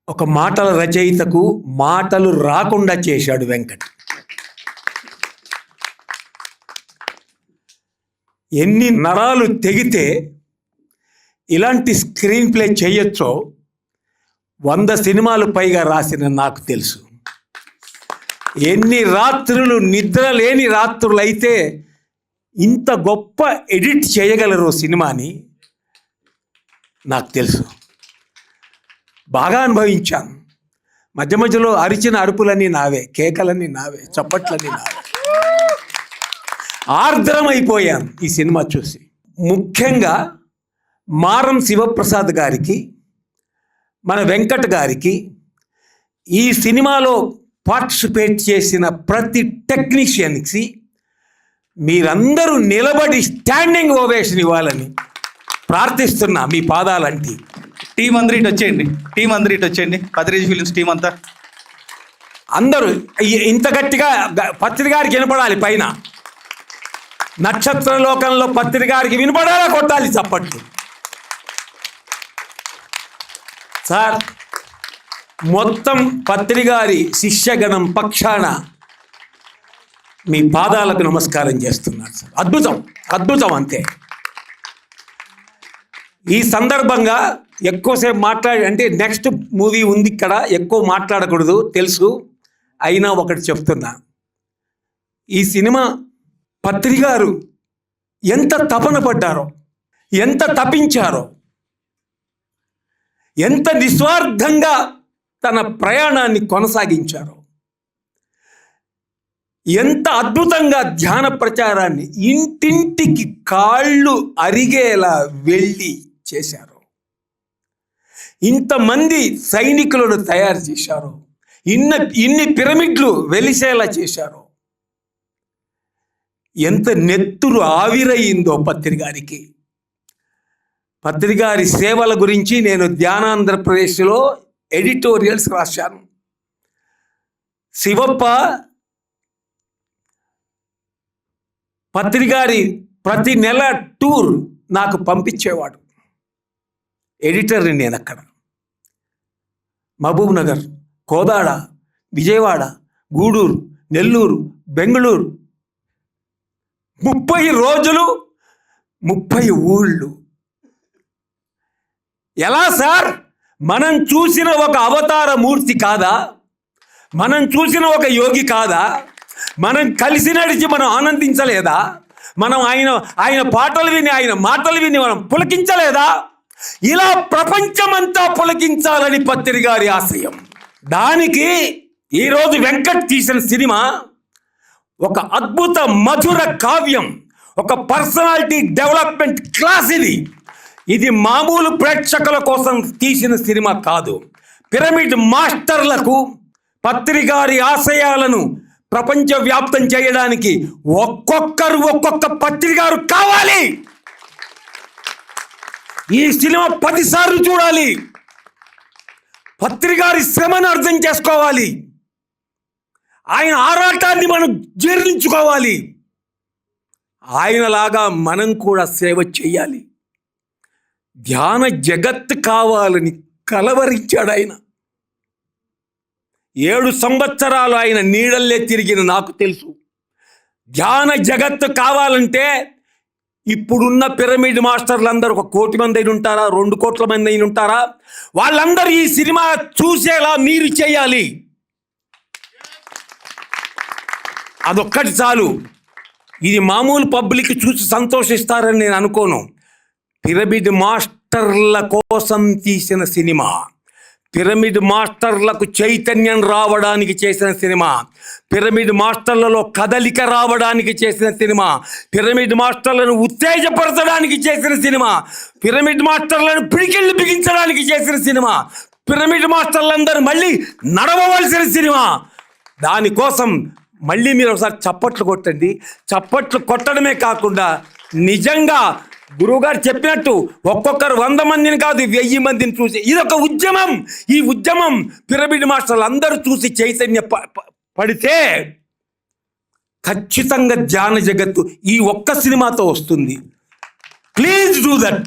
ఒక మాటల రచయితకు మాటలు రాకుండా చేశాడు వెంకట్. ఎన్ని నరాలు తెగితే ఇలాంటి స్క్రీన్ ప్లే చేయొచ్చో 100 సినిమాలు పైగా రాసిన నాకు తెలుసు. ఎన్ని రాత్రులు నిద్ర లేని రాత్రులు అయితే ఇంత గొప్ప ఎడిట్ చేయగలరు సినిమాని నాకు తెలుసు. బాగా అనుభవించాను. మధ్య మధ్యలో అరిచిన అరుపులన్నీ నావే, కేకలన్నీ నావే, చప్పట్లన్నీ నావే. ఆర్ద్రమైపోయాను ఈ సినిమా చూసి. ముఖ్యంగా మారం శివప్రసాద్ గారికి, మన వెంకట్ గారికి, ఈ సినిమాలో పార్టిసిపేట్ చేసిన ప్రతి టెక్నీషియన్కి మీరందరూ నిలబడి స్టాండింగ్ ఓవేషన్ ఇవ్వాలని ప్రార్థిస్తున్నా. మీ పాదాలంటి టీం అందరూ ఇటు వచ్చేయండి, టీం అందరూ ఇటు వచ్చేయండి. పత్రిక ఫిలిమ్స్ టీం అంతా అందరూ ఇంత గట్టిగా పత్రికారికి వినపడాలి. పైన నక్షత్ర లోకంలో పత్రికారికి వినపడాలా కొట్టాలి చప్పట్లు. సార్, మొత్తం పత్రికారి శిష్యగణం పక్షాన మీ పాదాలకు నమస్కారం చేస్తున్నారు సార్. అద్భుతం, అద్భుతం అంతే. ఈ సందర్భంగా ఎక్కువసేపు అంటే నెక్స్ట్ మూవీ ఉంది ఇక్కడ, ఎక్కువ మాట్లాడకూడదు తెలుసు. అయినా ఒకటి చెప్తున్నా, ఈ సినిమా పత్రికారు ఎంత తపన పడ్డారో, ఎంత తపించారో, ఎంత నిస్వార్థంగా తన ప్రయాణాన్ని కొనసాగించారో, ఎంత అద్భుతంగా ధ్యాన ప్రచారాన్ని ఇంటింటికి కాళ్ళు అరిగేలా వెళ్ళి చేశారు. ఇంతమంది సైనికులను తయారు చేశారు. ఇన్ని పిరమిడ్లు వెలిసేలా చేశారు. ఎంత నెత్తురు ఆవిరయిందో పత్రికారికి. పత్రికారి సేవల గురించి నేను ధ్యానాంధ్రప్రదేశ్లో ఎడిటోరియల్స్ రాశాను. శివప్ప పత్రికారి ప్రతి నెల టూర్ నాకు పంపించేవాడు. ఎడిటర్ని నేను అక్కడ మహబూబ్ నగర్, కోదాడ, విజయవాడ, గూడూరు, నెల్లూరు, బెంగళూరు, 30 రోజులు 30 ఊళ్ళు. ఎలా సార్? మనం చూసిన ఒక అవతార మూర్తి కాదా? మనం చూసిన ఒక యోగి కాదా? మనం కలిసి నడిచి మనం ఆనందించలేదా? మనం ఆయన పాటలు విని, ఆయన మాటలు విని మనం పులకించలేదా? ఇలా ప్రపంచమంతా పులకించాలని పత్రికారి ఆశయం. దానికి ఈరోజు వెంకట్ తీసిన సినిమా ఒక అద్భుత మధుర కావ్యం, ఒక పర్సనాలిటీ డెవలప్మెంట్ క్లాస్. ఇది మామూలు ప్రేక్షకుల కోసం తీసిన సినిమా కాదు. పిరమిడ్ మాస్టర్లకు పత్రికారి ఆశయాలను ప్రపంచవ్యాప్తం చేయడానికి ఒక్కొక్కరు ఒక్కొక్క పత్రికారు కావాలి. ఈ సినిమా 10 సార్లు చూడాలి. పత్రికారి శ్రమను అర్థం చేసుకోవాలి. ఆయన ఆరాటాన్ని మనం జీర్ణించుకోవాలి. ఆయనలాగా మనం కూడా సేవ చేయాలి. ధ్యాన జగత్ కావాలని కలవరించాడు ఆయన. 7 సంవత్సరాలు ఆయన నీడల్లే తిరిగిన నాకు తెలుసు. ధ్యాన జగత్తు కావాలంటే ఇప్పుడున్న పిరమిడ్ మాస్టర్లు అందరూ 1 కోటి మంది అయిన ఉంటారా, 2 కోట్ల మంది అయిన ఉంటారా? వాళ్ళందరూ ఈ సినిమా చూసేలా మీరు చేయాలి. అదొక్కటి చాలు. ఇది మామూలు పబ్లిక్ చూసి సంతోషిస్తారని నేను అనుకోను. పిరమిడ్ మాస్టర్ల కోసం తీసిన సినిమా, పిరమిడ్ మాస్టర్లకు చైతన్యం రావడానికి చేసిన సినిమా, పిరమిడ్ మాస్టర్లలో కదలిక రావడానికి చేసిన సినిమా, పిరమిడ్ మాస్టర్లను ఉత్తేజపరచడానికి చేసిన సినిమా, పిరమిడ్ మాస్టర్లను పిడికిళ్ళు బిగించడానికి చేసిన సినిమా, పిరమిడ్ మాస్టర్లందరూ మళ్ళీ నడవవలసిన సినిమా. దానికోసం మళ్ళీ మీరు ఒకసారి చప్పట్లు కొట్టండి. చప్పట్లు కొట్టడమే కాకుండా నిజంగా గురువుగారు చెప్పినట్టు ఒక్కొక్కరు 100 మందిని కాదు, 1000 మందిని చూసి ఇదొక ఉద్యమం. ఈ ఉద్యమం పిరమిడ్ మాస్టర్లు అందరూ చూసి చైతన్య పడితే ఖచ్చితంగా ధ్యాన జగత్తు ఈ ఒక్క సినిమాతో వస్తుంది. Please do that.